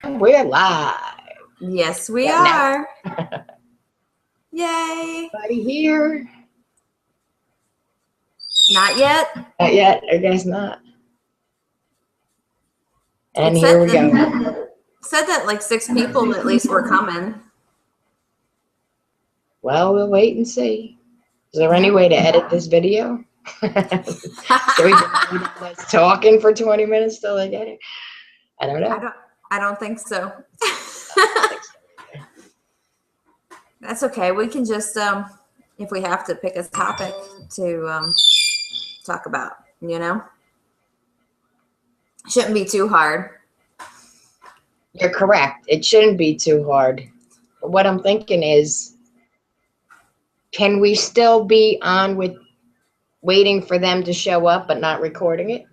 We're live. Yes, we are. Yay. Anybody here? Not yet. Not yet. I guess not. And here we go. Said that like 6 people at least were coming. Well, we'll wait and see. Is there any way to edit this video? So we can keep us talking for 20 minutes till they get it? I don't know. I don't think so. That's okay. We can just, if we have to pick a topic to talk about, you know? Shouldn't be too hard. You're correct. It shouldn't be too hard. But what I'm thinking is, can we still be on with waiting for them to show up but not recording it?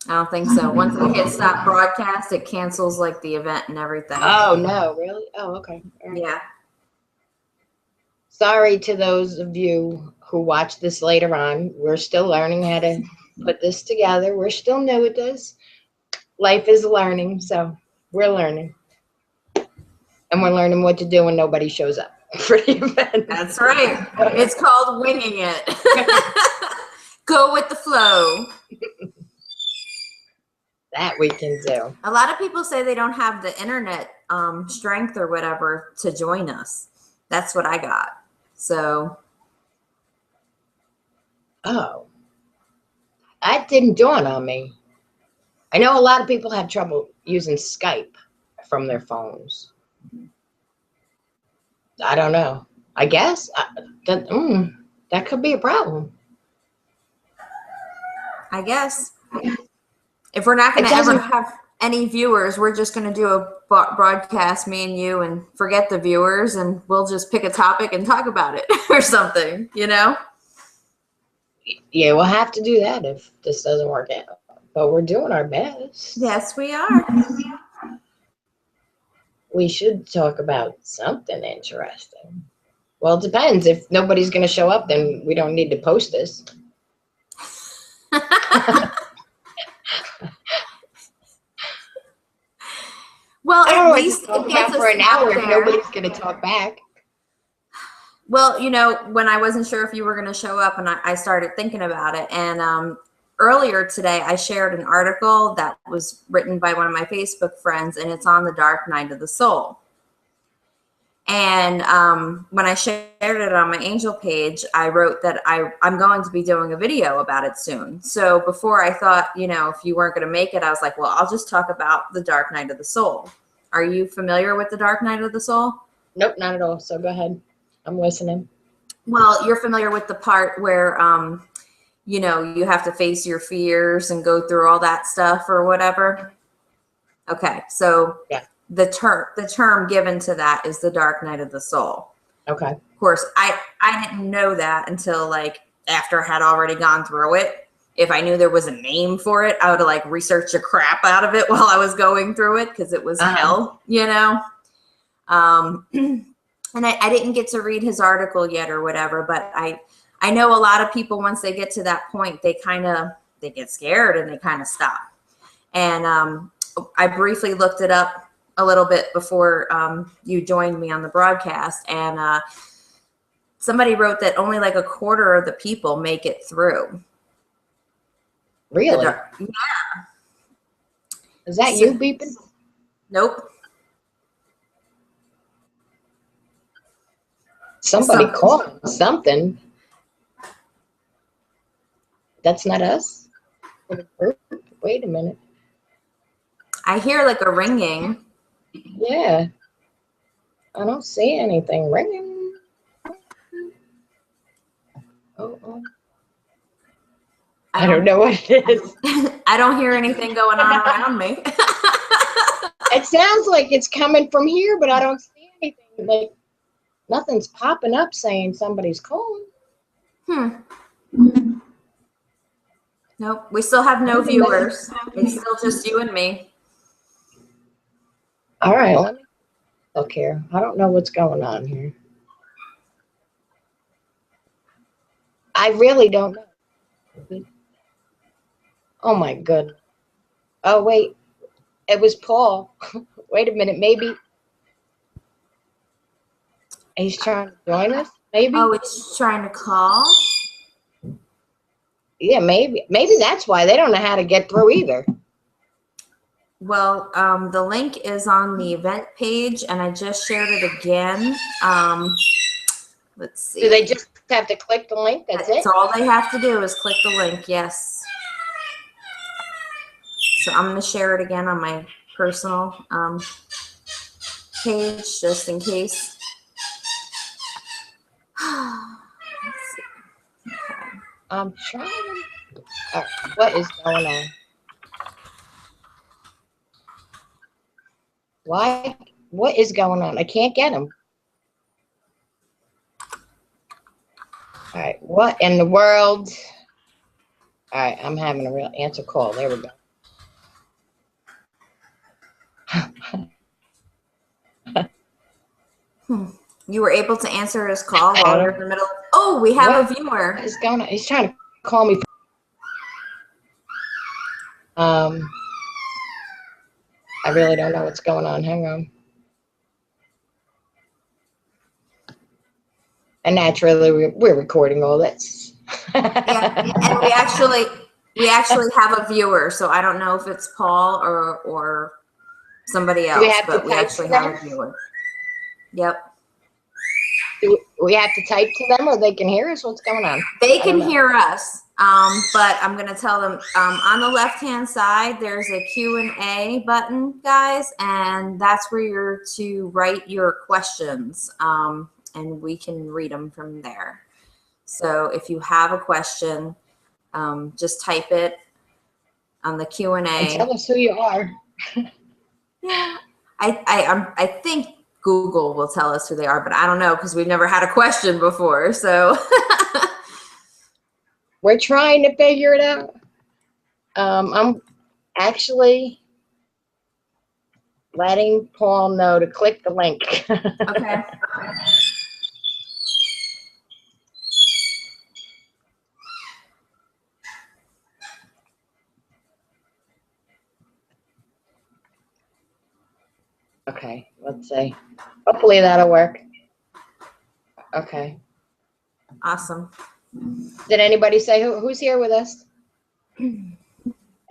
I don't think so. Once we hit stop broadcast, it cancels like the event and everything. Oh, no, really? Oh, okay. Right. Yeah. Sorry to those of you who watch this later on. We're still learning how to put this together. We're still new at this. Life is learning, so we're learning. And we're learning what to do when nobody shows up for the event. That's right. It's called winging it. Go with the flow. That we can do. A lot of people say they don't have the internet strength or whatever to join us. That's what I got. So. Oh. That didn't dawn on me. I know a lot of people have trouble using Skype from their phones. I don't know. I guess that could be a problem. I guess. If we're not going to ever have any viewers, we're just going to do a broadcast, me and you, and forget the viewers, and we'll just pick a topic and talk about it or something, you know? Yeah, we'll have to do that if this doesn't work out. But we're doing our best. Yes, we are. We should talk about something interesting. Well, it depends. If nobody's going to show up, then we don't need to post this. Well, at least talk about for an hour if nobody's going to talk back. Well, you know, when I wasn't sure if you were going to show up, and I started thinking about it, and earlier today I shared an article that was written by one of my Facebook friends, and it's on the dark night of the soul. And when I shared it on my angel page, I wrote that I'm going to be doing a video about it soon. So before, I thought, you know, if you weren't going to make it, I was like, well, I'll just talk about the dark night of the soul. Are you familiar with the dark night of the soul? Nope, not at all. So go ahead. I'm listening. Well, you're familiar with the part where, you know, you have to face your fears and go through all that stuff or whatever. Okay. So yeah. The term given to that is the dark night of the soul. Okay. Of course, I didn't know that until like after I had already gone through it. If I knew there was a name for it, I would have like researched the crap out of it while I was going through it, because it was hell, you know. And I didn't get to read his article yet or whatever, but I know a lot of people, once they get to that point, they get scared and they kind of stop. And I briefly looked it up a little bit before you joined me on the broadcast, and somebody wrote that only like 1/4 of the people make it through. Really? Yeah. Is that you beeping? Nope. Somebody called something. That's not us? Wait a minute. I hear like a ringing. Yeah. I don't see anything ringing. Oh. I don't know what it is. I don't hear anything going on around me. It sounds like it's coming from here, but I don't see anything. Like, nothing's popping up saying somebody's calling. Nope. We still have no viewers. It's still just you and me. All right. Let me look here. I don't know what's going on here. I really don't know. Oh, my goodness. Oh, wait. it was Paul. Wait a minute, maybe he's trying to join us. Maybe. Oh, it's trying to call. Yeah, maybe that's why they don't know how to get through either. Well, the link is on the event page, and I just shared it again. Let's see. Do they just have to click the link? That's it? So all they have to do is click the link. Yes. So I'm going to share it again on my personal page, just in case. Let's see. Okay. I'm trying. What is going on? Why? What is going on? I can't get him. All right. What in the world? All right. I'm having a real answer call. There we go. You were able to answer his call while you're in the middle of, oh, we have a viewer. What is going on? He's trying to call me. I really don't know what's going on. Hang on. And naturally, we're recording all this. Yeah, and we actually have a viewer, so I don't know if it's Paul or somebody else, but we actually have a viewer. Yep. Do we have to type to them, or they can hear us? What's going on? They can hear us, but I'm going to tell them on the left-hand side, there's a Q&A button, guys, and that's where you're to write your questions, and we can read them from there. So if you have a question, just type it on the Q&A. And tell us who you are. Yeah, I think Google will tell us who they are, but I don't know because we've never had a question before. So we're trying to figure it out. I'm actually letting Paul know to click the link. Okay. Okay, let's see. Hopefully that'll work. Okay. Awesome. Did anybody say who's here with us?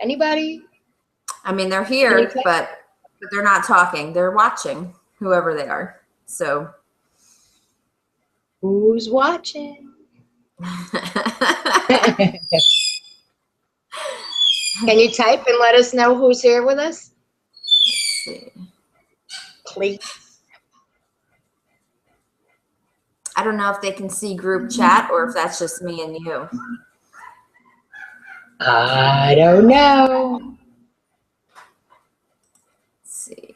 Anybody? I mean, they're here, but they're not talking. They're watching, whoever they are. So who's watching? Can you type and let us know who's here with us? Let's see. Please. I don't know if they can see group chat or if that's just me and you. I don't know. Let's see.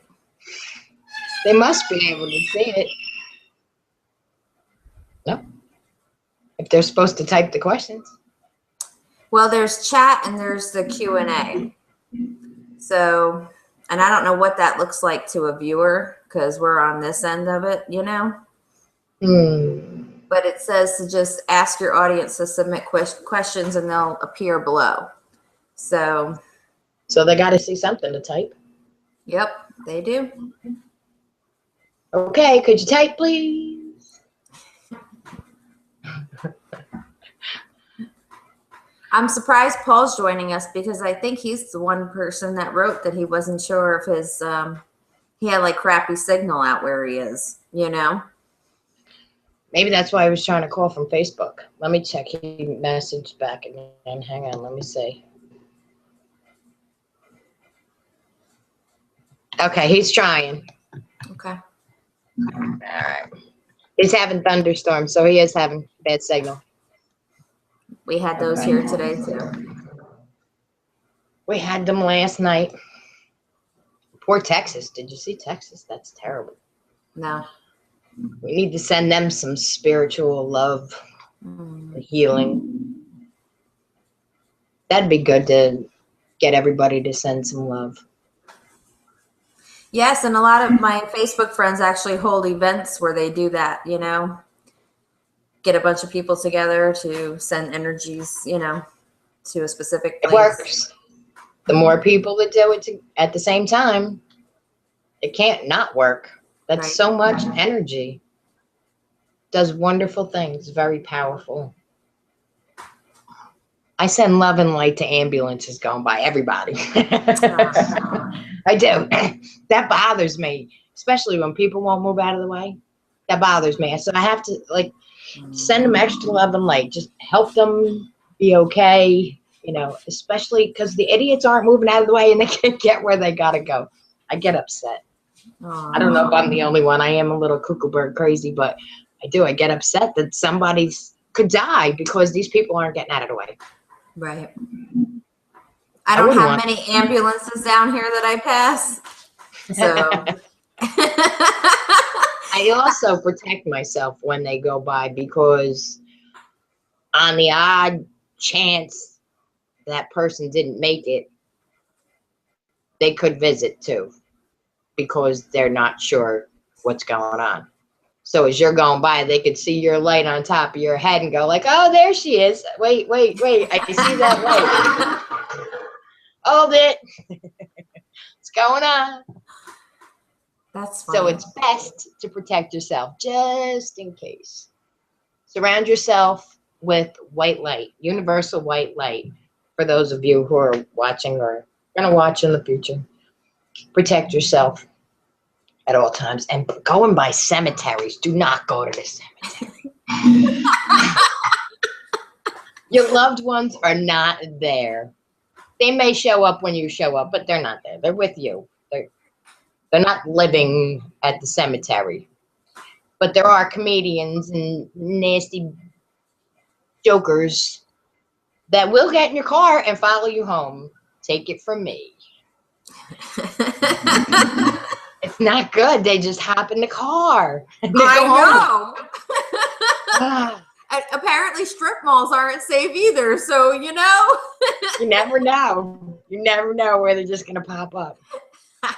They must be able to see it. No. If they're supposed to type the questions. Well, there's chat and there's the Q&A. So, and I don't know what that looks like to a viewer because we're on this end of it, you know? But it says to just ask your audience to submit questions and they'll appear below. So they got to see something to type. Yep, they do. Okay, could you type, please? I'm surprised Paul's joining us because I think he's the one person that wrote that he wasn't sure if his he had like crappy signal out where he is, you know? Maybe that's why I was trying to call from Facebook. Let me check. He messaged back again. Hang on, let me see. Okay, he's trying. Okay. All right. He's having thunderstorms, so he is having bad signal. We had those here today too. We had them last night. Poor Texas. Did you see Texas? That's terrible. No. We need to send them some spiritual love, healing. That'd be good to get everybody to send some love. Yes, and a lot of my Facebook friends actually hold events where they do that, you know, get a bunch of people together to send energies, you know, to a specific place. It works. The more people that do it at the same time, it can't not work. That's Right. so much energy. Does wonderful things, very powerful. I send love and light to ambulances going by, everybody. I do. That bothers me, especially when people won't move out of the way. That bothers me. So I have to like send them extra love and light. Just help them be okay, you know, especially because the idiots aren't moving out of the way and they can't get where they gotta go. I get upset. I don't know if I'm the only one. I am a little cuckoo bird crazy, but I do. I get upset that somebody could die because these people aren't getting out of the way. Right. I don't wouldn't have want- many ambulances down here that I pass. So I also protect myself when they go by because on the odd chance that person didn't make it, they could visit too because they're not sure what's going on. So as you're going by, they could see your light on top of your head and go like, oh, there she is. Wait, I can see that light. Hold it. What's going on? that's funny. So it's best to protect yourself just in case. Surround yourself with white light, universal white light. For those of you who are watching or going to watch in the future, protect yourself at all times. And going by cemeteries, do not go to the cemetery. Your loved ones are not there. They may show up when you show up, but they're not there. They're with you. They're not living at the cemetery. But there are comedians and nasty jokers that will get in your car and follow you home. Take it from me. It's not good. They just hop in the car. And they go home. know. Apparently strip malls aren't safe either, so you know. You never know. You never know where they're just gonna pop up.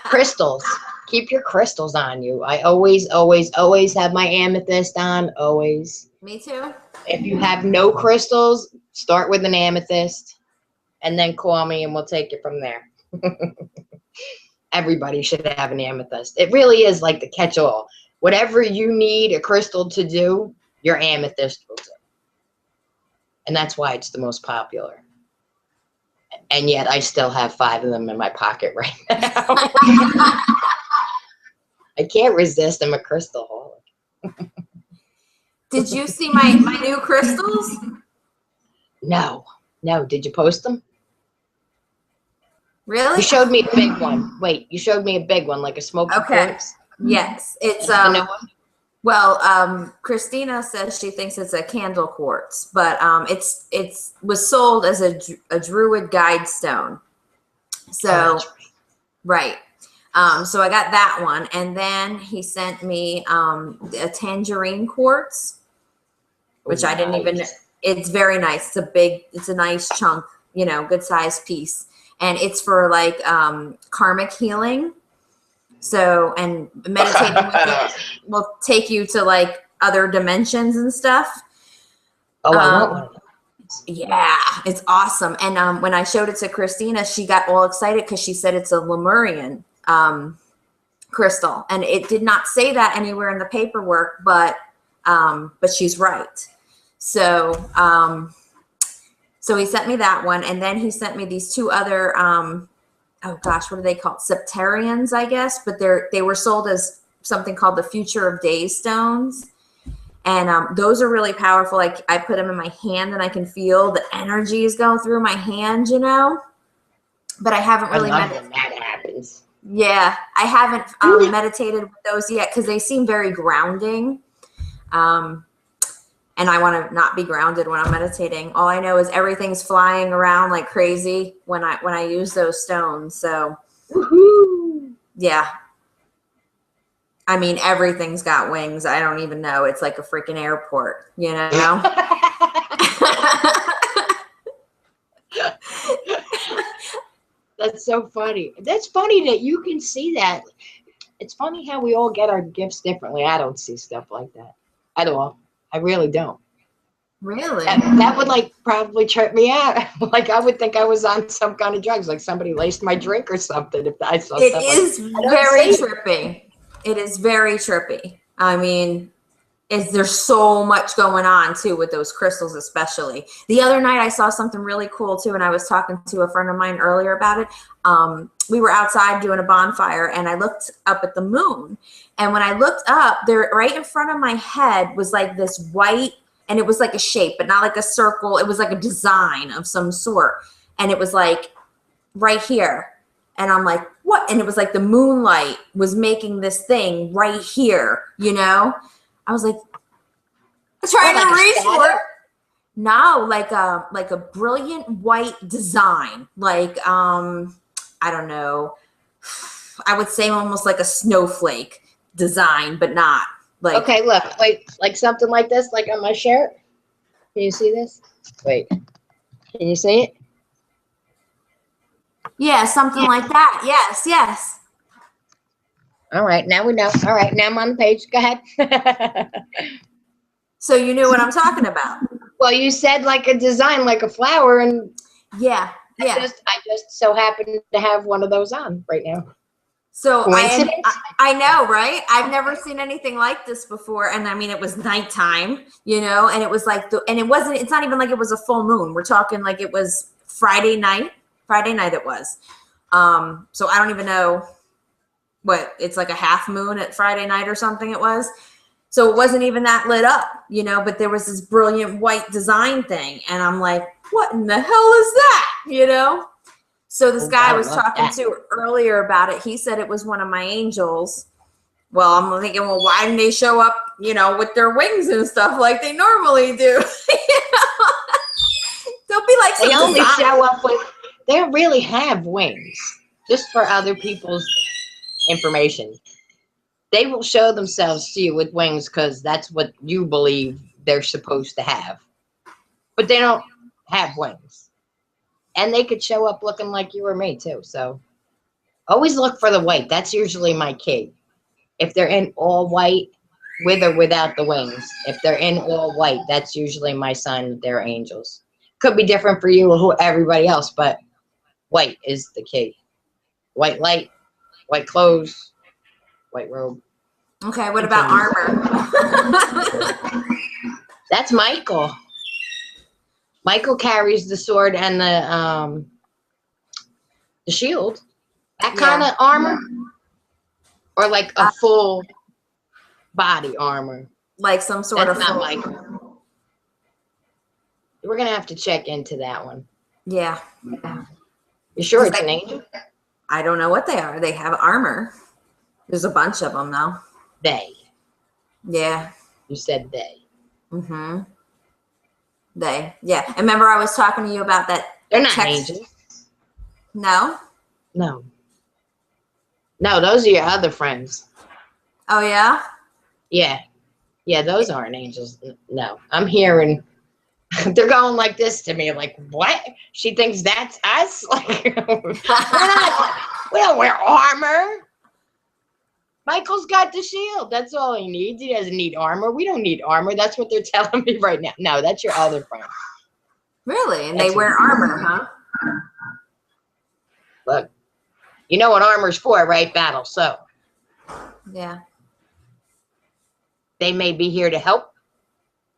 Crystals. Keep your crystals on you. I always have my amethyst on. Always. Me too. If you have no crystals, start with an amethyst and then call me and we'll take it from there. Everybody should have an amethyst. It really is like the catch-all. Whatever you need a crystal to do, your amethyst will do. And that's why it's the most popular. And yet I still have 5 of them in my pocket right now. I can't resist. I'm a crystal holic. Did you see my new crystals? No. Did you post them? Really? You showed me a big one. Wait, you showed me a big one, like a smoky quartz? Yes. It's The new one? well, Christina says she thinks it's a candle quartz, but it was sold as a druid guide stone. So right. So I got that one, and then he sent me a tangerine quartz, which I didn't even. It's very nice. It's a nice chunk, you know, good size piece, and it's for like karmic healing. So, and meditating with it will take you to like other dimensions and stuff. Oh, I want one of those. Yeah, it's awesome. And when I showed it to Christina, she got all excited because she said it's a Lemurian crystal, and it did not say that anywhere in the paperwork, but she's right. So so he sent me that one, and then he sent me these 2 other oh gosh, what are they called? Septarians, I guess, but they were sold as something called the Future of Days stones. And those are really powerful. Like I put them in my hand and I can feel the energy is going through my hand, you know, but I haven't really meditated. That happens. Yeah, I haven't meditated with those yet because they seem very grounding. And I want to not be grounded when I'm meditating. All I know is everything's flying around like crazy when I use those stones. So, woohoo! Yeah. I mean, everything's got wings. I don't even know. It's like a freaking airport, you know? That's so funny. That's funny that you can see that. It's funny how we all get our gifts differently. I don't see stuff like that at all. I really don't. Really? That would like probably trip me out. Like I would think I was on some kind of drugs, like somebody laced my drink or something. If I saw It stuff like is that. I don't very see it. trippy. It is very trippy. I mean, there's so much going on too with those crystals, especially. The other night I saw something really cool too, and I was talking to a friend of mine earlier about it. We were outside doing a bonfire, and I looked up at the moon. And when I looked up, there right in front of my head was like this white, and it was like a shape, but not like a circle. It was like a design of some sort. And it was like right here. And I'm like, what? And it was like the moonlight was making this thing right here, you know? I was like, trying What, like to a reach shadow? for it. No, like a brilliant white design. Like I don't know. I would say almost like a snowflake design, but not like. Okay, look, wait, like something like this, like on my shirt. Can you see this? Wait, can you see it? Yeah, something like that. Yes, yes. All right, now we know. All right, now I'm on the page. Go ahead. So you knew what I'm talking about. Well, you said like a design, like a flower, and Yeah, yeah. I just so happen to have one of those on right now. So Coincidence? I know, right? I've never seen anything like this before. And I mean, it was nighttime, you know, and it was like, it's not even like it was a full moon. We're talking like it was Friday night it was. So I don't even know what, it's like a half moon at Friday night or something it was. So it wasn't even that lit up, you know, but there was this brilliant white design thing. And I'm like, what in the hell is that? You know? So this guy I was talking to earlier about it, he said it was one of my angels. Well, I'm thinking, well, why didn't they show up, you know, with their wings and stuff like they normally do? You know? They'll be like, they only show up with, they don't really have wings, just for other people's information. They will show themselves to you with wings because that's what you believe they're supposed to have. But they don't have wings. And they could show up looking like you or me too. So always look for the white. That's usually my key. If they're in all white, with or without the wings. If they're in all white, that's usually my sign that they're angels. Could be different for you or everybody else, but white is the key. White light, white clothes, white robe. Okay, what about armor? That's Michael. Michael carries the sword and the shield. That kind of armor? Or like a full body armor? Like some sort of not Michael. We're going to have to check into that one. Yeah. You sure it's an angel? I don't know what they are. They have armor. There's a bunch of them, though. They. Yeah. You said they. Mm-hmm. They. Yeah. And remember I was talking to you about that. They're not angels. No? No. No, those are your other friends. Oh, yeah? Yeah. Yeah, those aren't angels. No. I'm hearing... They're going like this to me, like, what? She thinks that's us? Like, we don't wear armor. Michael's got the shield. That's all he needs. He doesn't need armor. We don't need armor. That's what they're telling me right now. No, that's your other friend. Really? And they wear armor, huh? Look, you know what armor's for, right? Battle. So, yeah. They may be here to help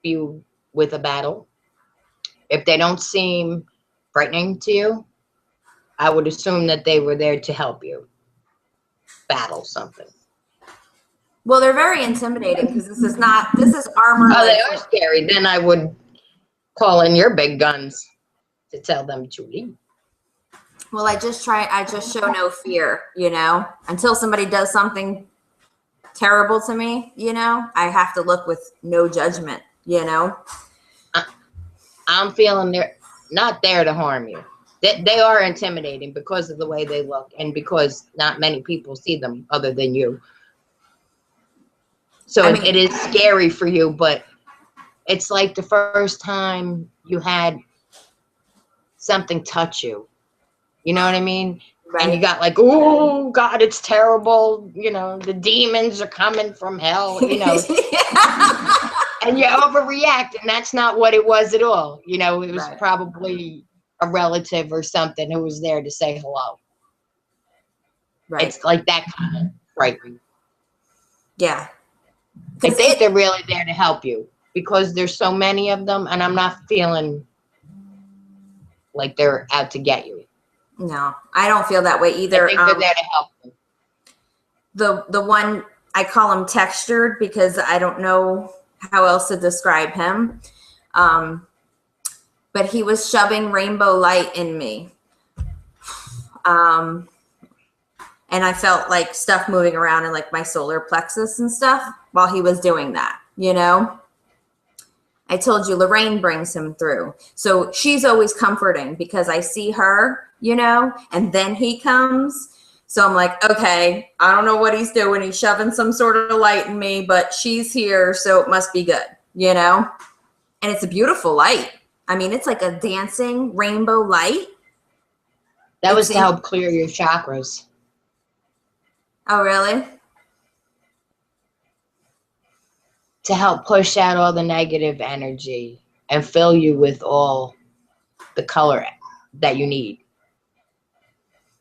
you with a battle. If they don't seem frightening to you, I would assume that they were there to help you battle something. Well, they're very intimidating because this is armor. Oh, they are scary. Then I would call in your big guns to tell them to leave. Well, I just show no fear, you know, until somebody does something terrible to me, you know, I have to look with no judgment, you know. I'm feeling they're not there to harm you. They are intimidating because of the way they look and because not many people see them other than you. So it is scary for you, but it's like the first time you had something touch you. You know what I mean? Right. And you got like, oh, God, it's terrible. You know, the demons are coming from hell, you know. And you overreact, and that's not what it was at all. You know, it was Right. probably a relative or something who was there to say hello. Right. It's like that kind of frightening. Yeah. I think they're really there to help you because there's so many of them, and I'm not feeling like they're out to get you. No, I don't feel that way either. I think they're there to help you. The one, I call him textured because I don't know how else to describe him. But he was shoving rainbow light in me. And I felt like stuff moving around in like my solar plexus and stuff while he was doing that, you know? I told you Lorraine brings him through. So she's always comforting because I see her, you know, and then he comes. So I'm like, okay, I don't know what he's doing. He's shoving some sort of light in me, but she's here, so it must be good, you know? And it's a beautiful light. I mean, it's like a dancing rainbow light. That was to help clear your chakras. Oh, really? To help push out all the negative energy and fill you with all the color that you need.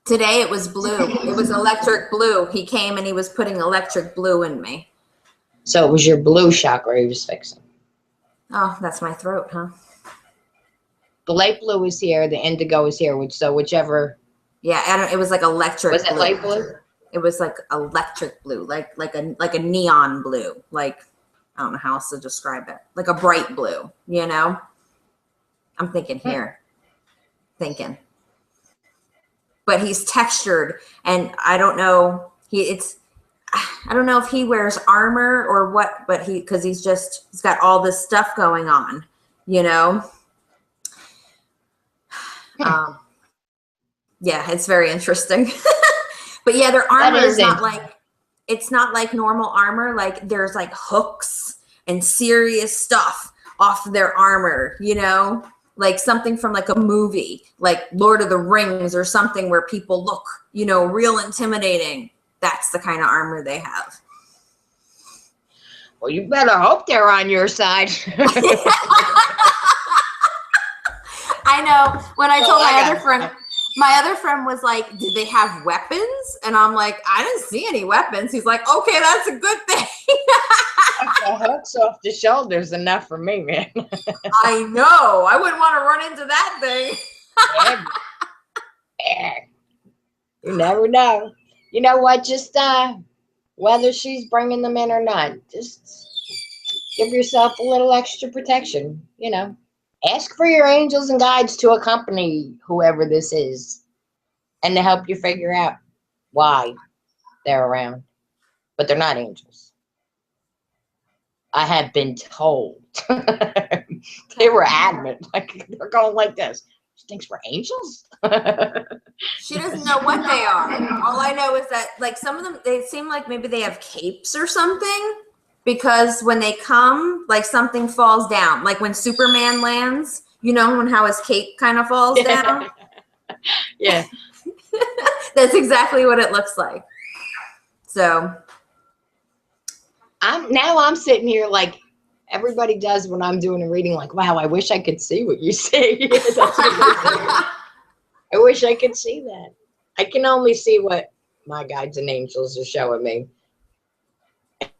Today it was blue. It was electric blue. He came and he was putting electric blue in me. So it was your blue chakra he was fixing. Oh, that's my throat, huh? The light blue is here. The indigo is here. So whichever. Yeah, it was like electric. Was it blue. light blue? It was like electric blue, like a neon blue. Like, I don't know how else to describe it. Like a bright blue, you know? I'm thinking here. Thinking. But he's textured, and I don't know. I don't know if he wears armor or what, but because he's got all this stuff going on, you know? Yeah, it's very interesting. But yeah, their armor is not like, it's not like normal armor. Like there's like hooks and serious stuff off their armor, you know? Like something from like a movie, like Lord of the Rings or something where people look, you know, real intimidating. That's the kind of armor they have. Well, you better hope they're on your side. I know. When I told my other friend was like, did they have weapons? And I'm like, I didn't see any weapons. He's like, okay, that's a good thing. The hooks off the shoulders enough for me, man. I know. I wouldn't want to run into that thing. Yeah. You never know. You know what? Just whether she's bringing them in or not, just give yourself a little extra protection. You know, ask for your angels and guides to accompany whoever this is and to help you figure out why they're around. But they're not angels. I have been told. They were adamant. Like, they're going like this. She thinks we're angels? She doesn't know what they are. All I know is that, like, some of them, they seem like maybe they have capes or something, because when they come, like, something falls down. Like when Superman lands, you know, when how his cape kind of falls down? Yeah. That's exactly what it looks like. So I'm sitting here like everybody does when I'm doing a reading, like, wow, I wish I could see what you see. That's what I wish I could see that. I can only see what my guides and angels are showing me.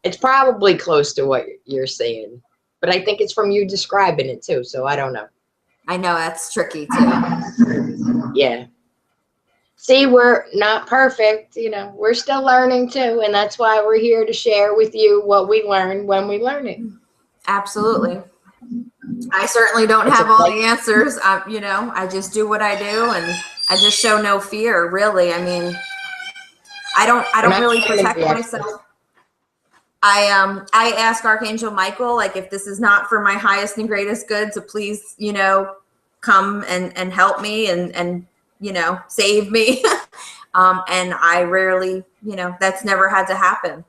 It's probably close to what you're seeing, but I think it's from you describing it too, so I don't know. I know that's tricky too. Yeah. See, we're not perfect, you know, we're still learning too, and that's why we're here to share with you what we learn when we learn it. Absolutely. I certainly don't have all the answers. You know, I just do what I do, and I just show no fear, really. I mean, I don't really protect myself. I ask Archangel Michael, like, if this is not for my highest and greatest good, to please, you know, come and help me and you know, save me. And I rarely, you know, that's never had to happen.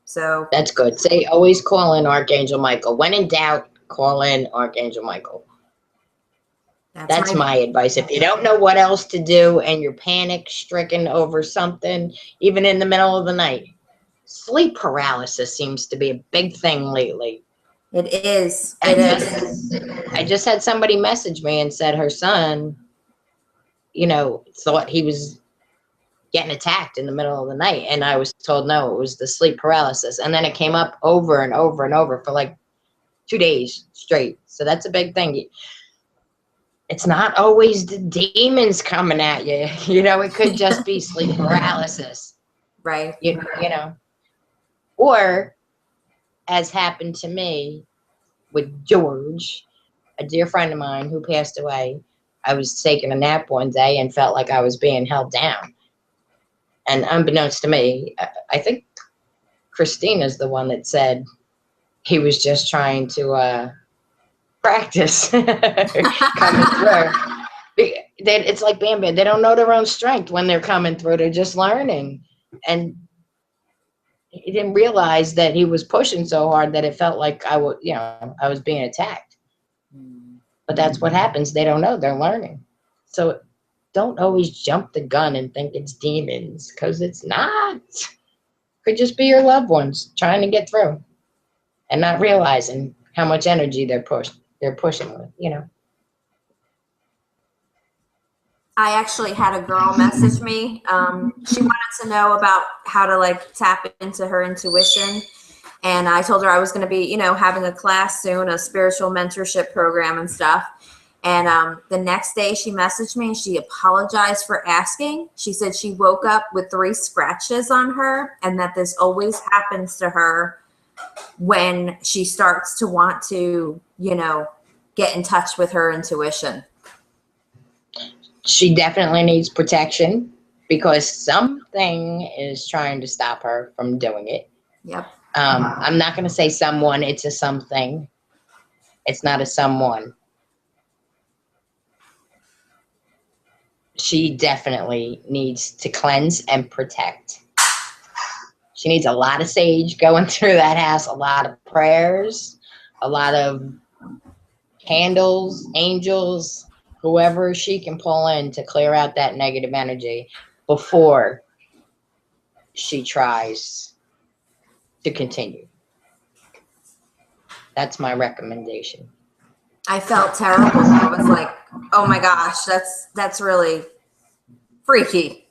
So that's good. Say, always call in Archangel Michael. When in doubt, call in Archangel Michael. That's my advice. If you don't know what else to do and you're panic stricken over something, even in the middle of the night, sleep paralysis seems to be a big thing lately. It is. I just had somebody message me and said her son, thought he was getting attacked in the middle of the night. And I was told, no, it was the sleep paralysis. And then it came up over and over and over for like 2 days straight. So that's a big thing. It's not always the demons coming at you. It could just be sleep paralysis. Right. Or, as happened to me with George, a dear friend of mine who passed away. I was taking a nap one day and felt like I was being held down. And unbeknownst to me, I think Christina's the one that said he was just trying to practice coming through. It's like Bam. They don't know their own strength when they're coming through. They're just learning. And he didn't realize that he was pushing so hard that it felt like I was being attacked. But that's what happens. They don't know. They're learning. So don't always jump the gun and think it's demons, because it's not. Could just be your loved ones trying to get through and not realizing how much energy they're pushing with, I actually had a girl message me. She wanted to know about how to like tap into her intuition. And I told her I was going to be, having a class soon, a spiritual mentorship program and stuff. And the next day she messaged me and she apologized for asking. She said she woke up with 3 scratches on her and that this always happens to her when she starts to want to, get in touch with her intuition. She definitely needs protection because something is trying to stop her from doing it. Yep. I'm not going to say someone, it's a something. It's not a someone. She definitely needs to cleanse and protect. She needs a lot of sage going through that house, a lot of prayers, a lot of candles, angels, whoever she can pull in to clear out that negative energy before she tries to continue. That's my recommendation. I felt terrible. I was like, oh my gosh, that's really freaky,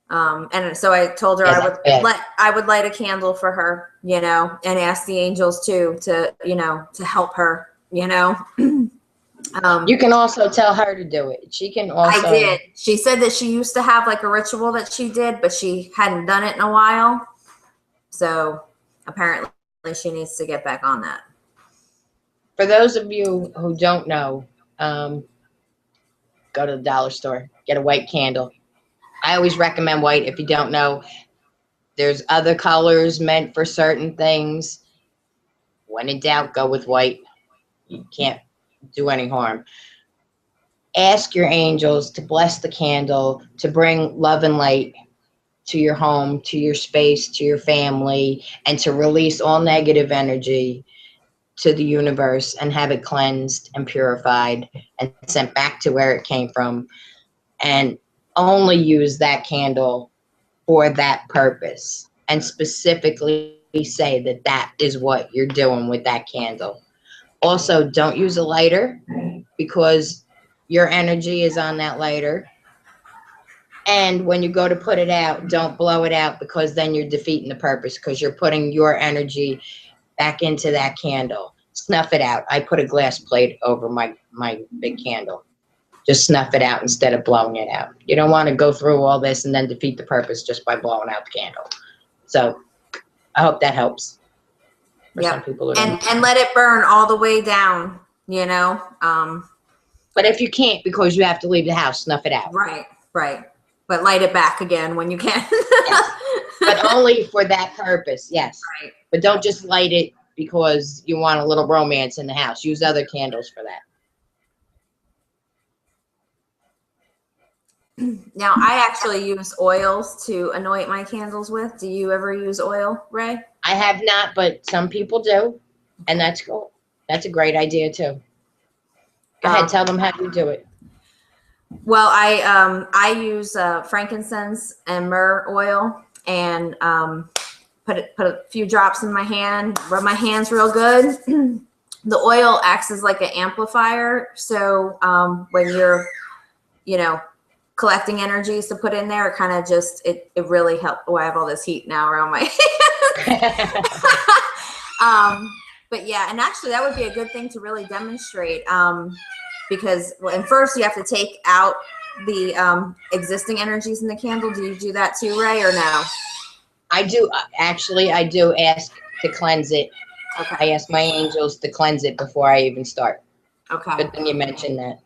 And so I told her I would light a candle for her, and ask the angels too to help her, You can also tell her to do it. She can also. I did. She said that she used to have like a ritual that she did, but she hadn't done it in a while. So apparently she needs to get back on that. For those of you who don't know, go to the dollar store, get a white candle. I always recommend white. If you don't know, there's other colors meant for certain things. When in doubt, go with white. You can't do any harm. Ask your angels to bless the candle, to bring love and light to your home, to your space, to your family, and to release all negative energy to the universe and have it cleansed and purified and sent back to where it came from. And only use that candle for that purpose, and specifically say that that is what you're doing with that candle. Also, don't use a lighter because your energy is on that lighter. And when you go to put it out, don't blow it out, because then you're defeating the purpose, because you're putting your energy back into that candle. Snuff it out. I put a glass plate over my big candle. Just snuff it out instead of blowing it out. You don't want to go through all this and then defeat the purpose just by blowing out the candle. So I hope that helps. For some people, and let it burn all the way down, But if you can't because you have to leave the house, snuff it out. Right. But light it back again when you can. Yes. But only for that purpose, yes. Right. But don't just light it because you want a little romance in the house. Use other candles for that. Now, I actually use oils to anoint my candles with. Do you ever use oil, Ray? I have not, but some people do, and that's cool. That's a great idea too. Go ahead, tell them how you do it. Well, I use frankincense and myrrh oil, and put a few drops in my hand, rub my hands real good. The oil acts as like an amplifier. So when you're, collecting energies to put in there, it kind of just, it really helped. Oh, I have all this heat now around my but yeah, and actually that would be a good thing to really demonstrate, because and first you have to take out the existing energies in the candle. Do you do that too, Ray, or no? I do. Actually, I do ask to cleanse it. Okay. I ask my angels to cleanse it before I even start. Okay. Good thing you mentioned that.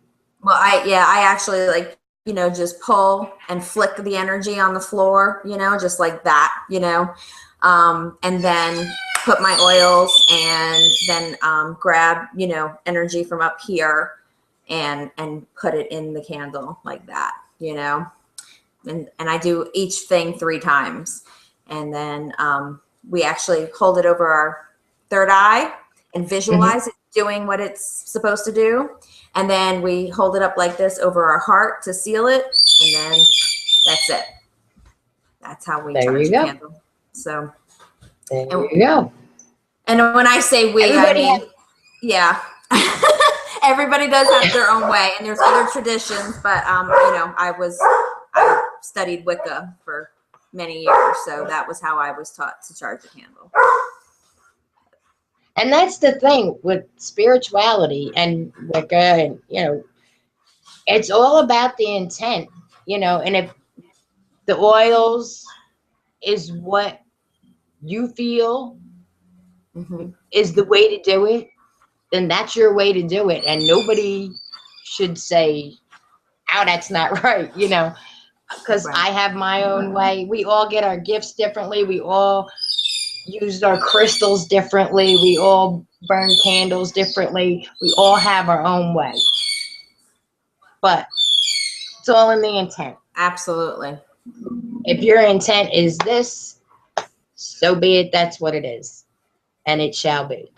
Well, I actually like, just pull and flick the energy on the floor, just like that, and then put my oils and then grab, energy from up here and put it in the candle like that, and I do each thing 3 times. And then we actually hold it over our third eye and visualize it doing what it's supposed to do. And then we hold it up like this over our heart to seal it. And then that's it. That's how we charge a candle. So there you go. And when I say we, yeah, everybody does have their own way, and there's other traditions. But I studied Wicca for many years, so that was how I was taught to charge a candle. And that's the thing with spirituality and Wicca, and it's all about the intent, and if the oils is what you feel is the way to do it, then that's your way to do it. And nobody should say, oh, that's not right, because I have my own way. We all get our gifts differently. We all use our crystals differently. We all burn candles differently. We all have our own way. But it's all in the intent. Absolutely. If your intent is this, so be it. That's what it is. And it shall be.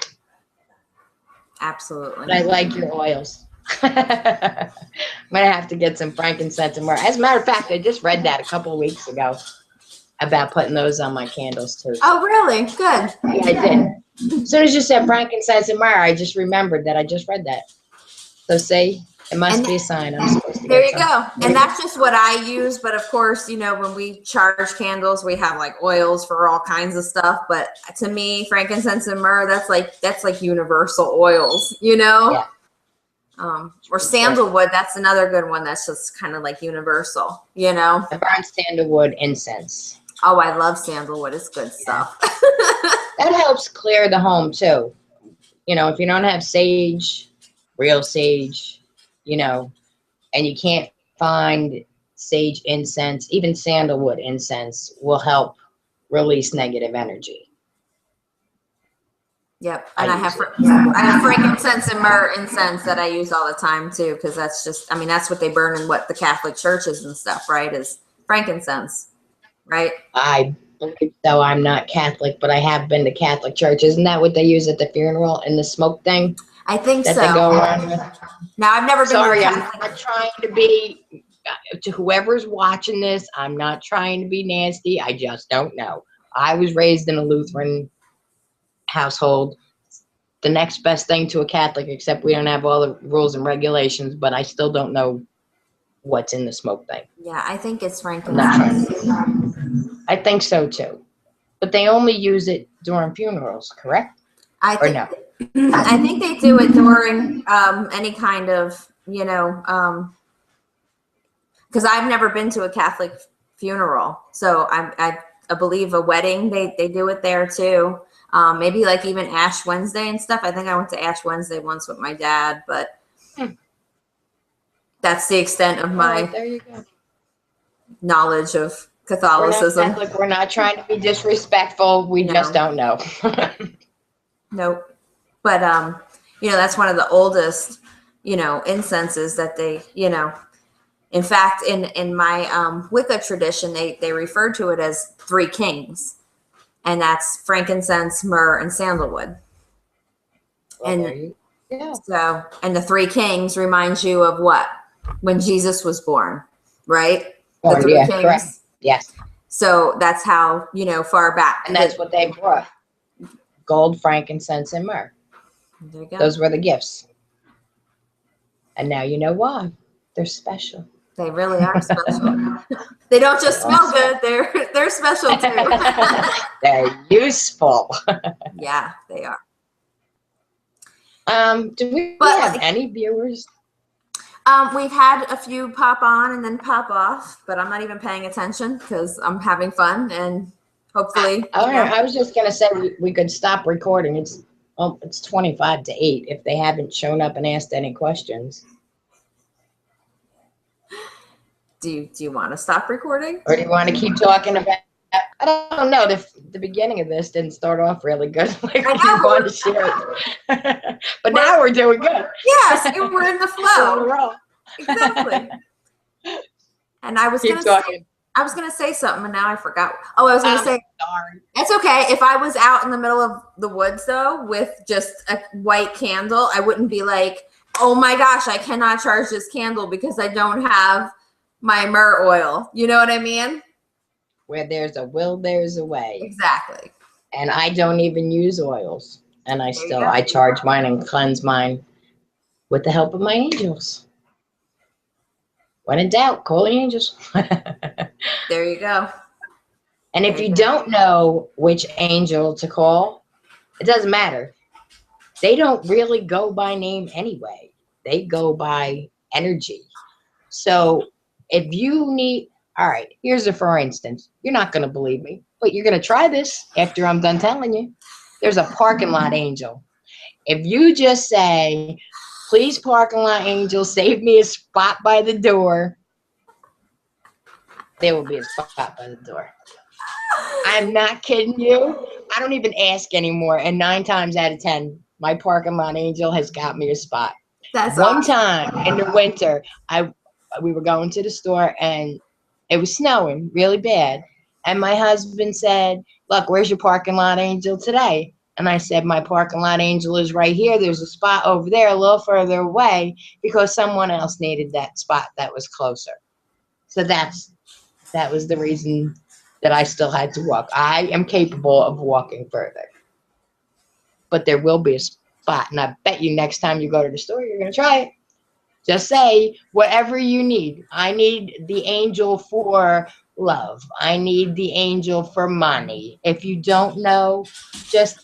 Absolutely. But I like your oils. I'm going to have to get some frankincense and myrrh. As a matter of fact, I just read that a couple of weeks ago about putting those on my candles too. Oh, really? Good. Yeah, I did. As soon as you said frankincense and myrrh, I just remembered that I just read that. So see, it must be a sign I'm supposed to. There you go. And that's just what I use. But of course, when we charge candles, we have like oils for all kinds of stuff. But to me, frankincense and myrrh, that's like universal oils, Yeah. Or sandalwood, that's another good one. That's just kind of like universal, I burn sandalwood incense. Oh, I love sandalwood. It's good stuff. That helps clear the home too. If you don't have sage, real sage, and you can't find sage incense, even sandalwood incense will help release negative energy. Yep. And I have frankincense and myrrh incense that I use all the time too, because that's just, that's what they burn in what the Catholic churches and stuff, right? Is frankincense, right? I believe so. I'm not Catholic, but I have been to Catholic church. Isn't that what they use at the funeral in the smoke thing? I think that so. They go around with? Now, I've never been Sorry, to I'm not trying to be, to whoever's watching this, I'm not trying to be nasty. I just don't know. I was raised in a Lutheran household. The next best thing to a Catholic, except we don't have all the rules and regulations, but I still don't know what's in the smoke thing. Yeah, I think it's frankincense. I think so too. But they only use it during funerals, correct? I think they do it during any kind of, because I've never been to a Catholic funeral. So I believe a wedding, they do it there too. Maybe like even Ash Wednesday and stuff. I think I went to Ash Wednesday once with my dad, but that's the extent of my there you go. knowledge of Catholicism. We're not trying to be disrespectful. We just don't know. Nope. But, that's one of the oldest, incenses that they, in fact, in my Wicca tradition, they refer to it as 3 kings. And that's frankincense, myrrh, and sandalwood. Well, so, and the 3 kings reminds you of what? When Jesus was born, right? The 3 kings. Correct. Yes. So that's how, far back. And that's what they brought. Gold, frankincense, and myrrh. There you go. Those were the gifts. And now you know why. They're special. They really are special. They don't just smell good. They're special too. They're useful. Yeah, they are. Do we have any viewers? We've had a few pop on and then pop off, but I'm not even paying attention because I'm having fun and hopefully. I was just gonna say we could stop recording. It's 25 to 8 if they haven't shown up and asked any questions. Do you want to stop recording? Or do you want to keep talking about? I don't know. The beginning of this didn't start off really good. Like we want to share it. But now we're doing good. Yes, we're in the flow. Exactly. And I was going to say something, and now I forgot. Oh, I was going to say, sorry. It's okay. If I was out in the middle of the woods, though, with just a white candle, I wouldn't be like, oh my gosh, I cannot charge this candle because I don't have my myrrh oil. You know what I mean? Where there's a will, there's a way. Exactly. And I don't even use oils. And I charge mine and cleanse mine with the help of my angels. When in doubt, call the angels. There you go. And if you don't know which angel to call, it doesn't matter. They don't really go by name anyway. They go by energy. So if you need, all right, here's a for instance. You're not going to believe me, but you're going to try this after I'm done telling you. There's a parking lot angel. If you just say, please, parking lot angel, save me a spot by the door, there will be a spot by the door. I'm not kidding you. I don't even ask anymore. And 9 times out of 10, my parking lot angel has got me a spot. That's One awesome. time in the winter, we were going to the store and it was snowing really bad. And my husband said, look, where's your parking lot angel today? And I said, my parking lot angel is right here. There's a spot over there a little further away because someone else needed that spot that was closer. So that was the reason that I still had to walk. I am capable of walking further. But there will be a spot. And I bet you next time you go to the store, you're going to try it. Just say whatever you need. I need the angel for love. I need the angel for money. If you don't know, just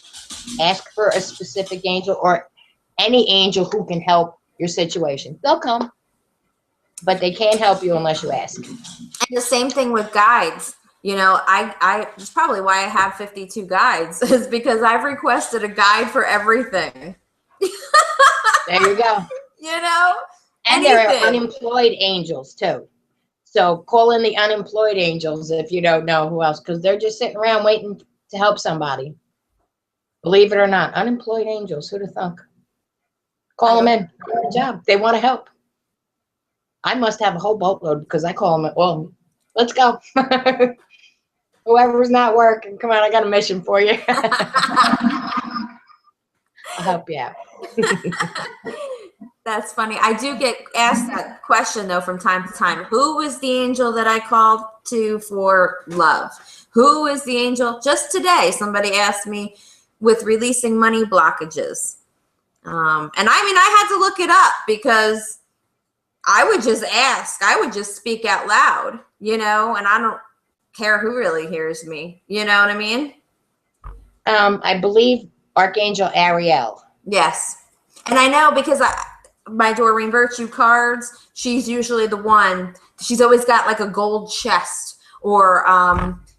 ask for a specific angel or any angel who can help your situation. They'll come, but they can't help you unless you ask. And the same thing with guides. I it's probably why I have 52 guides is because I've requested a guide for everything. There you go. And there are unemployed angels too. So call in the unemployed angels if you don't know who else, because they're just sitting around waiting to help somebody. Believe it or not, unemployed angels, who'd have thunk? Call them in. Good job. They want to help. I must have a whole boatload because I call them. Well, let's go. Whoever's not working, come on, I got a mission for you. I'll help you out. That's funny. I do get asked that question, though, from time to time. Who was the angel that I called to for love? Who is the angel? Just today, somebody asked me with releasing money blockages. And I had to look it up because I would just ask. I would just speak out loud, and I don't care who really hears me. You know what I mean? I believe Archangel Ariel. Yes. And I know because my Doreen Virtue cards, she's usually the one. She's always got like a gold chest or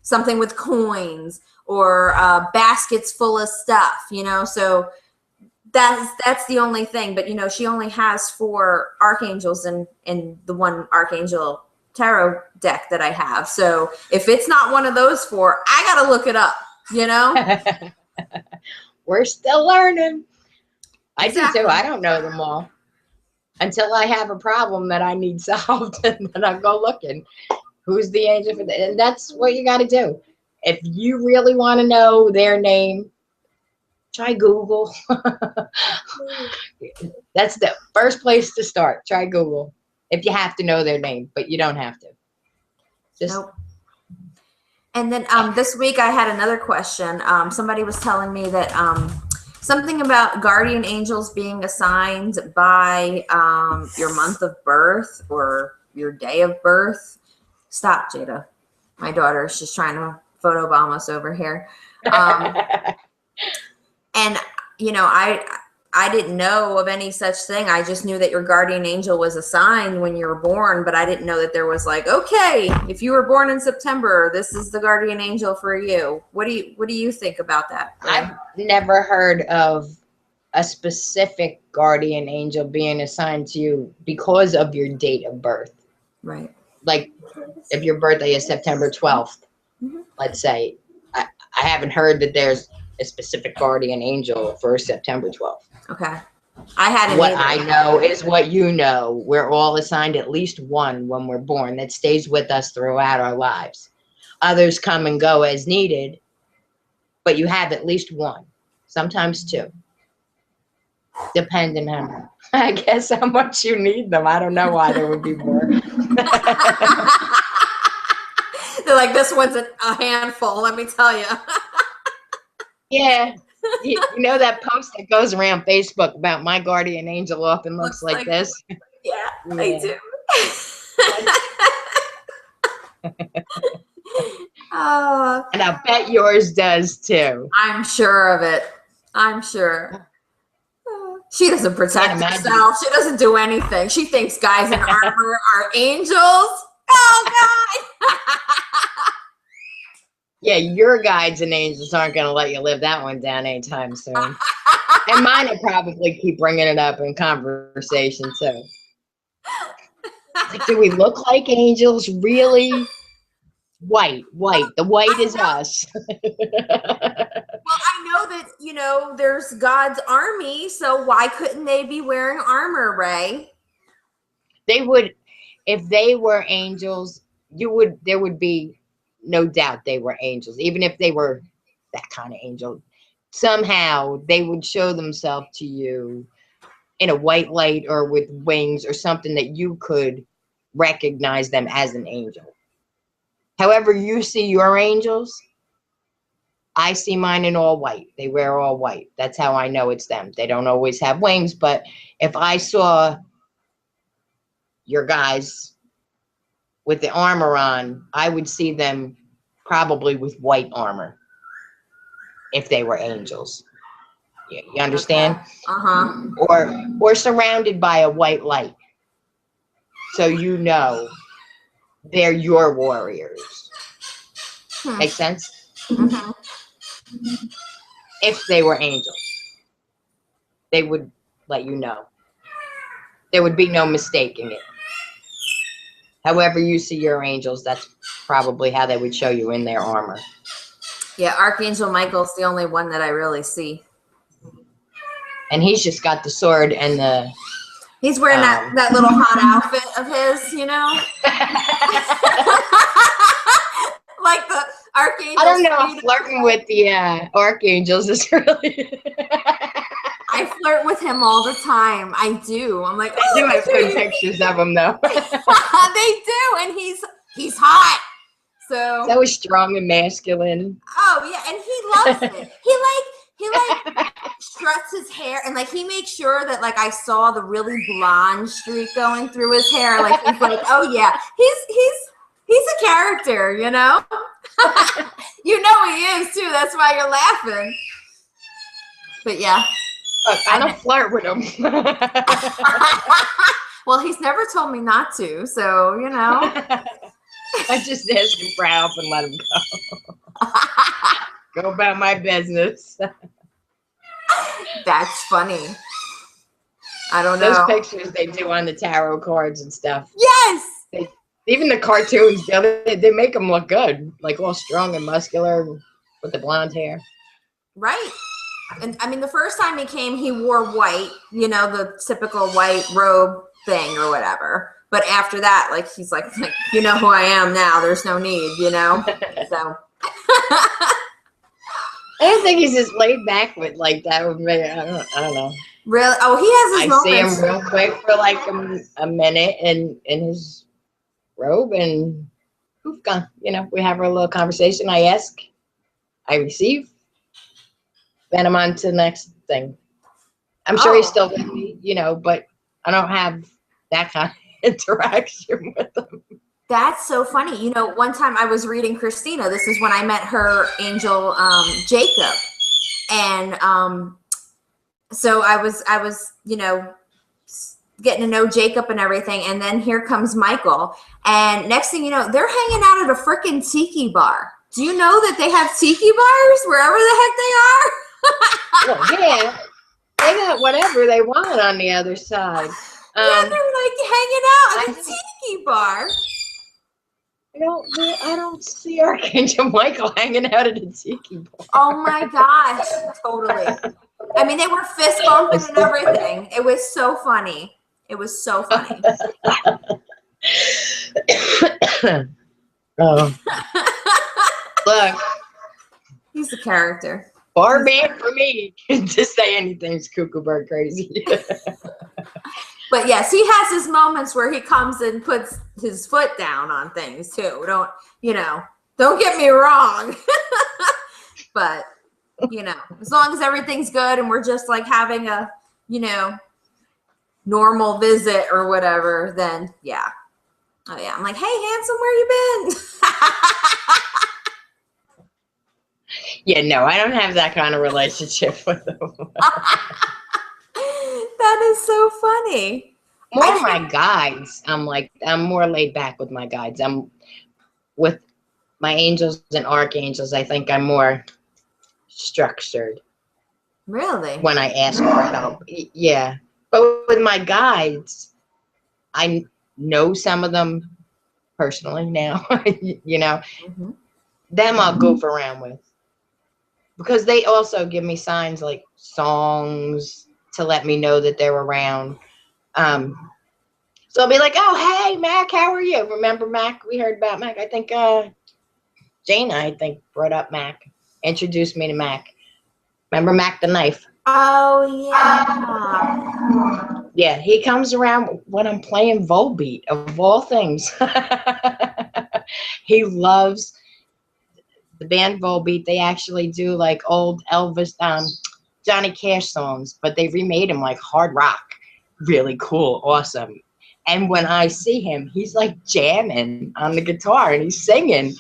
something with coins or baskets full of stuff, So that's the only thing. But, she only has 4 archangels in the one Archangel tarot deck that I have. So if it's not one of those 4, I got to look it up, We're still learning. I do too. I don't know them all until I have a problem that I need solved, and then I go looking. Who's the angel for that? And that's what you got to do. If you really want to know their name, try Google. That's the first place to start. Try Google if you have to know their name, but you don't have to. Just nope. And then this week I had another question. Somebody was telling me that something about guardian angels being assigned by your month of birth or your day of birth. Stop, Jada. My daughter is just trying to photobomb us over here. And, you know, I didn't know of any such thing. I just knew that your guardian angel was assigned when you were born, but I didn't know that there was like, okay, if you were born in September, this is the guardian angel for you. What do you think about that? I've never heard of a specific guardian angel being assigned to you because of your date of birth. Right. Like if your birthday is September 12th, let's say, I haven't heard that there's a specific guardian angel for September 12th. Okay. I hadn't What either. I know is what you know. We're all assigned at least one when we're born that stays with us throughout our lives. Others come and go as needed, but you have at least one, sometimes two, depending on, I guess, how much you need them. I don't know why there would be more. They're like, this one's a handful, let me tell you. Yeah. You know that post that goes around Facebook about my guardian angel often looks like this? Yeah, I do. And I bet yours does too. I'm sure of it. I'm sure. She doesn't protect herself. She doesn't do anything. She thinks guys in armor are angels. Oh, God. Yeah, your guides and angels aren't going to let you live that one down anytime soon. And mine will probably keep bringing it up in conversation too. Like, do we look like angels? Really? White. The white is us. Well, I know that, you know, there's God's army, so why couldn't they be wearing armor, Ray? They would, if they were angels, there would be no doubt they were angels, even if they were that kind of angel. Somehow they would show themselves to you in a white light or with wings or something that you could recognize them as an angel. However you see your angels, I see mine in all white. They wear all white. That's how I know it's them. They don't always have wings, but if I saw your guys with the armor on, I would see them probably with white armor if they were angels. You understand? Okay. Or surrounded by a white light. So you know they're your warriors. Make sense? If they were angels, they would let you know. There would be no mistaking it. However you see your angels, that's probably how they would show you in their armor. Yeah, Archangel Michael's the only one that I really see. And he's just got the sword and the... He's wearing that little hot outfit of his, you know? Like the Archangel. I don't know if flirting with the archangels is really... I flirt with him all the time. I do. I'm like, I do have good pictures of him, though. They do, and he's hot. So he's strong and masculine. Oh yeah, and he loves it. He like struts his hair, and like he makes sure that like I saw the really blonde streak going through his hair. Like he's like, oh yeah, he's a character, you know. You know he is too. That's why you're laughing. But yeah. Look, I don't flirt with him. Well, he's never told me not to, so you know. I just ask him for help and let him go. Go about my business. That's funny. I don't know. Those pictures they do on the tarot cards and stuff. Yes. Even the cartoons, they make them look good, like all strong and muscular with the blonde hair. Right. And I mean, the first time he came, he wore white, you know, the typical white robe thing or whatever. But after that, like, he's like, you know who I am now. There's no need, you know? So. I don't think he's just laid back with like that with me. I don't know. Really? Oh, he has his moments. I see him real quick for like a minute in his robe, and poof, gone. You know, we have our little conversation. I ask, I receive, then I'm on to the next thing. I'm sure he's still with me, you know, but I don't have that kind of interaction with him. That's so funny. You know, one time I was reading Christina. This is when I met her angel, Jacob. And so I was, you know, getting to know Jacob and everything. And then here comes Michael. And next thing you know, they're hanging out at a freaking tiki bar. Do you know that they have tiki bars wherever the heck they are? Well, yeah, they got whatever they want on the other side. Yeah, they're like hanging out at a tiki bar. I don't see Archangel Michael hanging out at a tiki bar. Oh my gosh, totally. I mean, they were fist bumping and everything. It was so funny. It was so funny. Oh. Look. He's a character. Far be it for me to say anything's cuckoo bird crazy. But yes, he has his moments where he comes and puts his foot down on things too. Don't get me wrong. But, as long as everything's good and we're just like having a, normal visit or whatever, then yeah. Oh yeah. I'm like, hey, handsome, where you been? Yeah, no, I don't have that kind of relationship with him. That is so funny. More my guides. I'm more laid back with my guides. I'm with my angels and archangels. I think I'm more structured. Really? When I ask for help. Yeah. But with my guides, I know some of them personally now, Mm-hmm. Them I'll goof around with. Because they also give me signs like songs to let me know that they're around. So I'll be like, oh, hey, Mac, how are you? Remember Mac? We heard about Mac. I think Jana, brought up Mac, introduced me to Mac. Remember Mac the knife? Oh, yeah. Yeah, he comes around when I'm playing Volbeat, of all things. He loves the band Volbeat. They actually do like old Elvis, Johnny Cash songs, but they remade them like hard rock. Really cool, awesome. And when I see him, he's like jamming on the guitar and he's singing.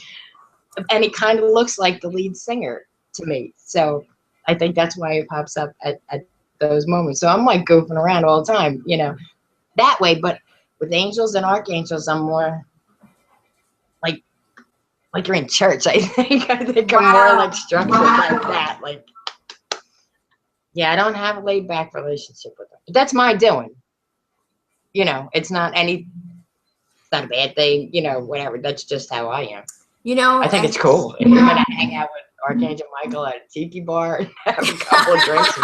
And he kind of looks like the lead singer to me. So I think that's why it pops up at those moments. So I'm like goofing around all the time, that way. But with angels and archangels, I'm more like you're in church. I think I'm more like structured like that. Like, yeah, I don't have a laid back relationship with them. But that's my doing. It's not a bad thing, whatever. That's just how I am. I think it's cool. If you're going to hang out with Archangel Michael at a tiki bar and have a couple of drinks.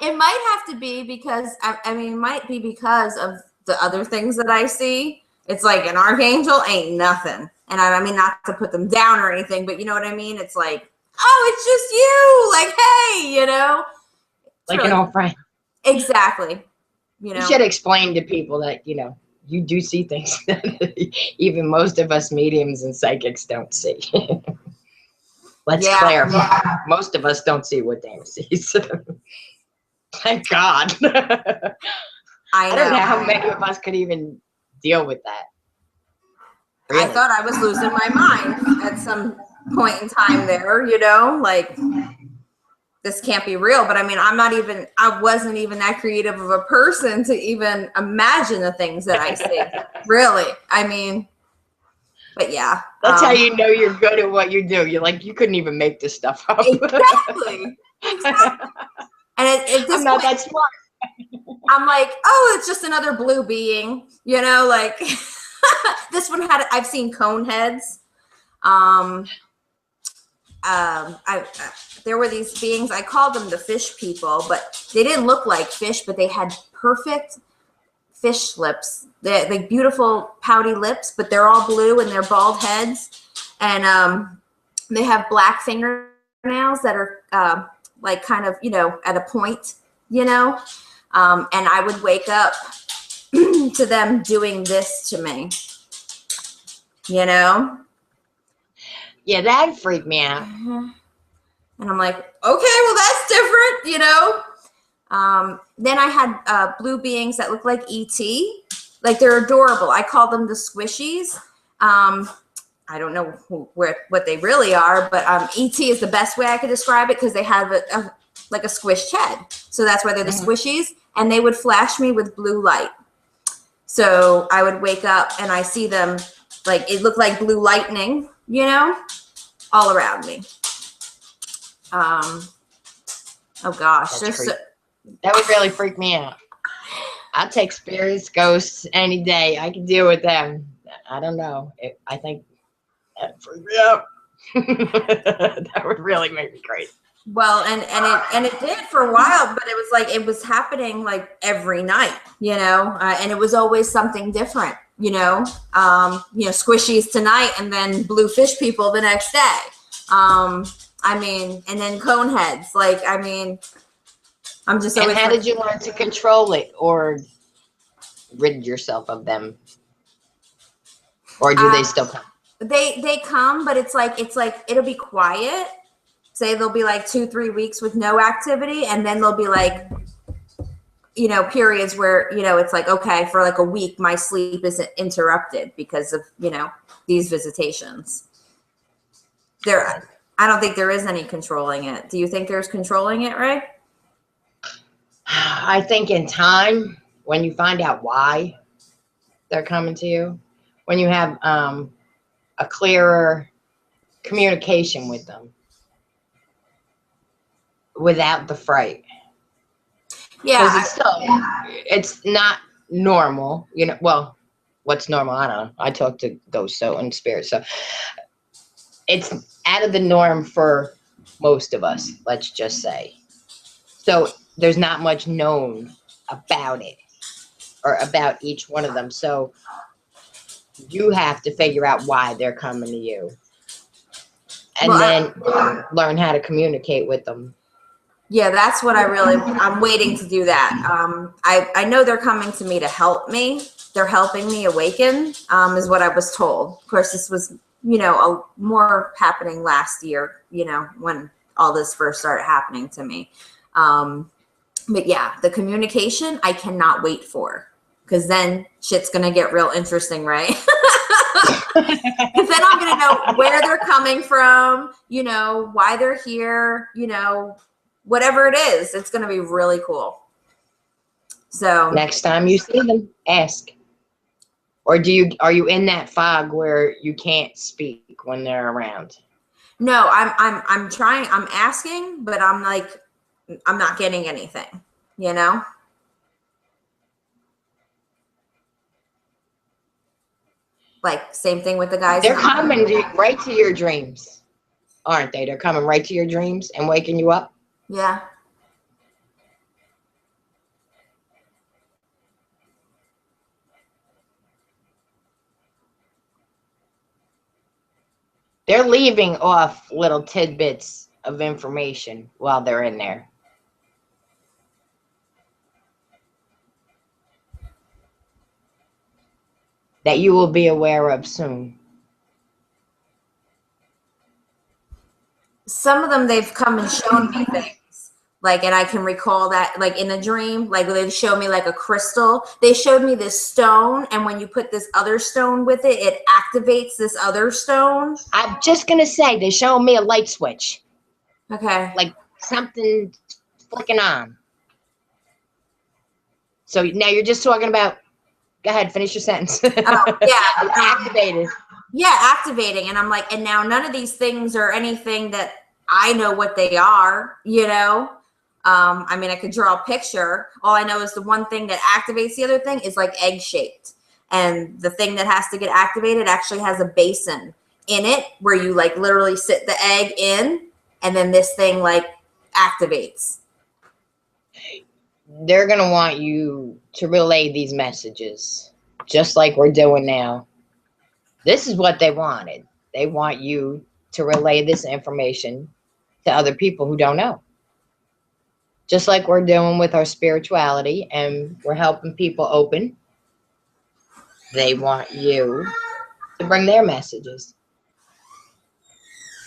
It might have to be because, it might be because of the other things that I see. It's like an archangel ain't nothing. And I mean, not to put them down or anything, but you know what I mean? It's like, oh, it's just you. Like, hey, Like really, an old friend. Exactly. You should explain to people that, you do see things that even most of us mediums and psychics don't see. Let's clarify. Yeah. Most of us don't see what Dana sees. Thank God. I don't know how many of us could even deal with that. Really? I thought I was losing my mind at some point in time there, like this can't be real. But I mean, I wasn't even that creative of a person to even imagine the things that I see. Really. I mean, but yeah. That's how you know you're good at what you do. You're like, you couldn't even make this stuff up. Exactly. And I'm not that smart. I'm like, oh, it's just another blue being, like this one I've seen cone heads. There were these beings, I called them the fish people, but they didn't look like fish, but they had perfect fish lips. They're like beautiful pouty lips, but they're all blue and they're bald heads. And they have black fingernails that are like kind of, at a point, and I would wake up to them doing this to me. you know? Yeah, that'd freak me out. And I'm like, okay, well, that's different, you know? Then I had blue beings that look like E.T. Like, they're adorable. I call them the squishies. I don't know what they really are, but E.T. is the best way I could describe it because they have like a squished head. So that's why they're the squishies. And they would flash me with blue light. So I would wake up and I see them, like, it looked like blue lightning, you know, all around me. Oh gosh, that would really freak me out. I'll take spirits, ghosts any day. I can deal with them. I don't know. I think that freak me out. That would really make me crazy. Well, and it did for a while, but it was like it was happening like every night, you know, and it was always something different, you know, squishies tonight and then blue fish people the next day. I mean, and then cone heads. Like, I mean, I'm just. And how did you learn to control it or rid yourself of them, or do they still come? They come, but it's like it'll be quiet. Say there'll be like 2-3 weeks with no activity, and then there'll be like, you know, periods where, you know, it's like, okay, for like a week my sleep isn't interrupted because of, you know, these visitations. I don't think there is any controlling it. Do you think there's controlling it, Rae? I think in time, when you find out why they're coming to you, when you have a clearer communication with them without the fright. Yeah. Because it's not normal, you know. Well, what's normal? I don't know. I talk to ghosts and spirits, so it's out of the norm for most of us, let's just say. So there's not much known about it or about each one of them. So you have to figure out why they're coming to you. And then learn how to communicate with them. Yeah, that's what I'm waiting to do that. I know they're coming to me to help me. They're helping me awaken, is what I was told. Of course, this was, you know, more happening last year, you know, when all this first started happening to me. But yeah, the communication, I cannot wait for, because then shit's going to get real interesting, right? Because then I'm going to know where they're coming from, you know, why they're here, you know, whatever it is. It's going to be really cool. So next time you see them, ask. Or are you in that fog where you can't speak when they're around? No, I'm trying, I'm asking, but I'm like, I'm not getting anything, you know? Like, same thing with the guys. They're coming right to your dreams, aren't they? They're coming right to your dreams and waking you up. Yeah. They're leaving off little tidbits of information while they're in there. That you will be aware of soon. Some of them, they've come and shown me things. Like, and I can recall that, like, in a dream, like, they show me like a crystal. They showed me this stone, and when you put this other stone with it, it activates this other stone. I'm just going to say, they showed me a light switch. Okay. Like something flicking on. So now you're just talking about, go ahead, finish your sentence. Oh, yeah. It's activated. Yeah, activating. And I'm like, and now none of these things are anything that I know what they are, you know? I mean, I could draw a picture. All I know is the one thing that activates the other thing is like egg shaped. And the thing that has to get activated actually has a basin in it where you like literally sit the egg in, and then this thing like activates. They're going to want you to relay these messages, just like we're doing now. This is what they wanted. They want you to relay this information to other people who don't know. Just like we're doing with our spirituality and we're helping people open. They want you to bring their messages.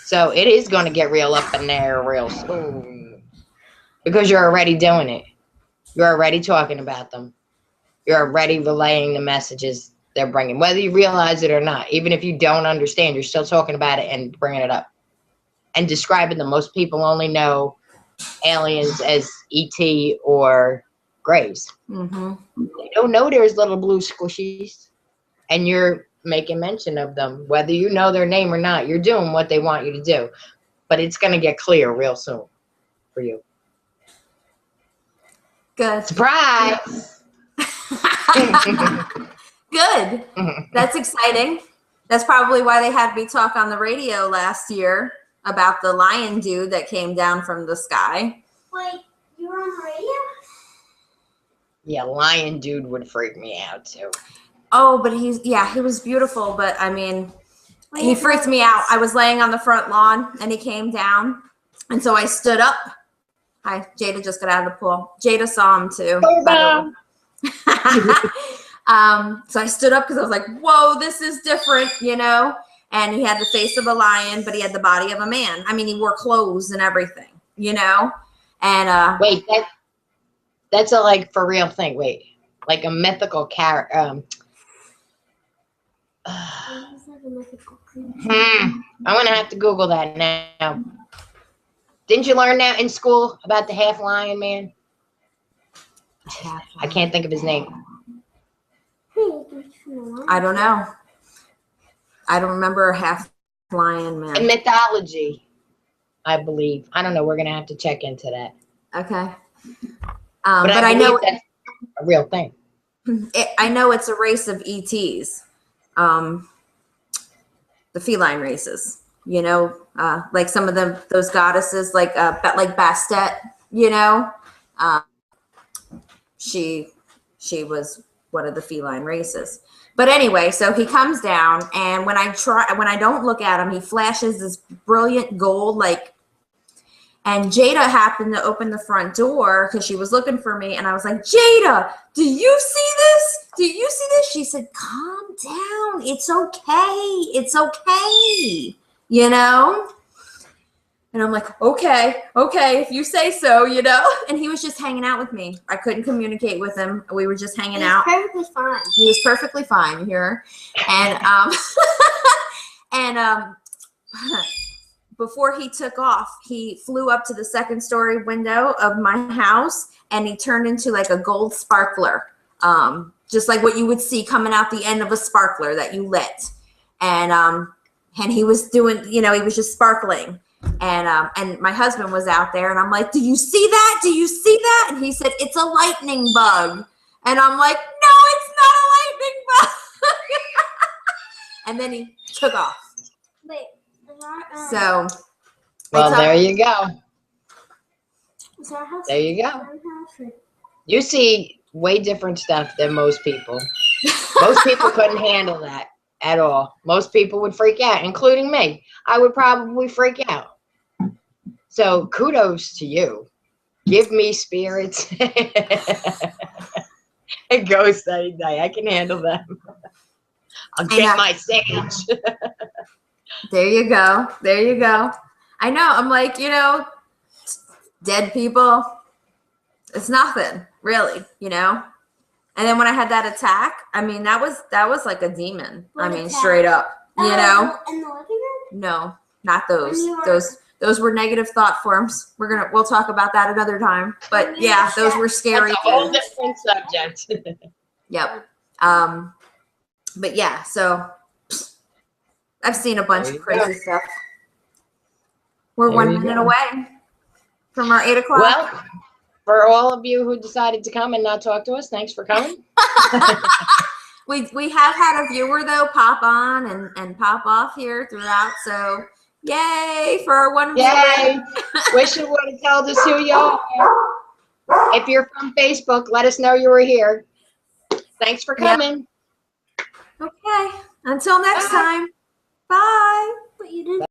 So it is going to get real up in there real soon because you're already doing it. You're already talking about them. You're already relaying the messages they're bringing, whether you realize it or not. Even if you don't understand, you're still talking about it and bringing it up and describing them. Most people only know aliens as ET or Grays. Mm-hmm. They don't know there's little blue squishies, and you're making mention of them, whether you know their name or not. You're doing what they want you to do, but it's going to get clear real soon for you. Good. Surprise. Good. That's exciting. That's probably why they had me talk on the radio last year about the lion dude that came down from the sky. Wait, you were on the radio? Yeah, lion dude would freak me out too. Oh, but he was beautiful, but I mean, he freaked me out. I was laying on the front lawn and he came down, and so I stood up. Hi, Jada just got out of the pool. Jada saw him too. So I stood up because I was like, whoa, this is different, you know? And he had the face of a lion, but he had the body of a man. I mean, he wore clothes and everything, you know? And wait, that's a like for real thing. Wait, like a mythical character. I'm gonna have to Google that now. Didn't you learn that in school about the half lion man? I can't think of his name. I don't know. I don't remember a half lion man. In mythology, I believe. I don't know. We're gonna have to check into that. Okay. But I know that's a real thing. I know it's a race of ETs, the feline races. You know, like some of those goddesses, like Bastet. You know, she was one of the feline races. But anyway, so he comes down, and when I don't look at him, he flashes this brilliant gold, like, and Jada happened to open the front door because she was looking for me, and I was like, Jada, do you see this? Do you see this? She said, calm down. It's okay. It's okay. You know? And I'm like, okay, if you say so, you know? And he was just hanging out with me. I couldn't communicate with him. We were just hanging out. Perfectly fine. He was perfectly fine, you hear? And before he took off, he flew up to the second story window of my house, and he turned into like a gold sparkler. Just like what you would see coming out the end of a sparkler that you lit. And he was doing, you know, he was just sparkling. And my husband was out there, and I'm like, do you see that? Do you see that? And he said, it's a lightning bug. And I'm like, no, it's not a lightning bug. And then he took off. Wait, so. Well, there you go. is our house There you go. You see way different stuff than most people. Most people couldn't handle that at all. Most people would freak out, including me. I would probably freak out. So kudos to you. Give me spirits and ghosts any day. I can handle them. I'll get my sage. There you go. There you go. I know. I'm like, you know, dead people, it's nothing really, you know? And then when I had that attack, I mean, that was like a demon. What I mean, attack? straight up, you know? In the living room? No, not those. When you were- Those were negative thought forms. We'll talk about that another time. But When you yeah, were those were scary. That's a whole things. different subject. Yep. But yeah, so I've seen a bunch of crazy stuff. We're There 1 you minute go. away from our 8 o'clock. Well, for all of you who decided to come and not talk to us, thanks for coming. We have had a viewer though pop on and pop off here throughout. So yay for our one viewer. Yay! Wish you would have told us who you are. If you're from Facebook, let us know you were here. Thanks for coming. Okay. Until next Bye. time. Bye. But you didn't.